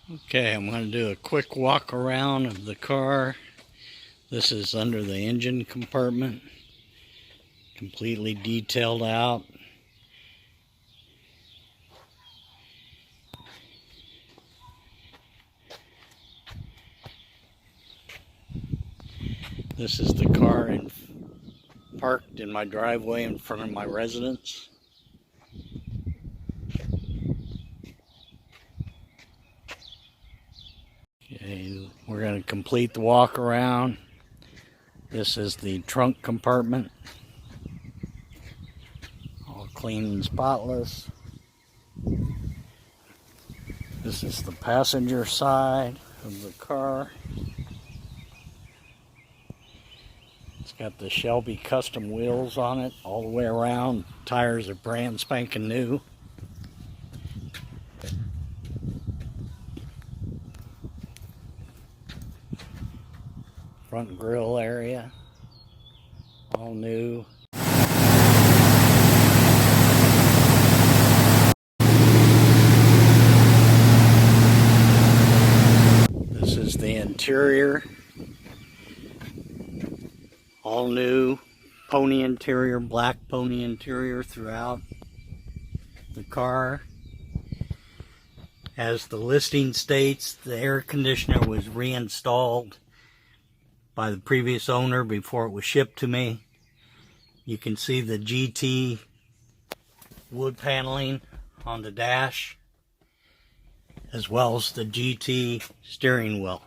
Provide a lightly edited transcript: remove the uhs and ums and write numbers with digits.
Okay, I'm going to do a quick walk around of the car. This is under the engine compartment, completely detailed out. This is the car parked in my driveway in front of my residence. Okay, we're going to complete the walk around. This is the trunk compartment, all clean and spotless. This is the passenger side of the car. It's got the Shelby custom wheels on it all the way around. Tires are brand spanking new. Front grille area, all new. This is the interior, all new pony interior, black pony interior throughout the car. As the listing states, the air conditioner was reinstalled by the previous owner before it was shipped to me. You can see the GT wood paneling on the dash, as well as the GT steering wheel.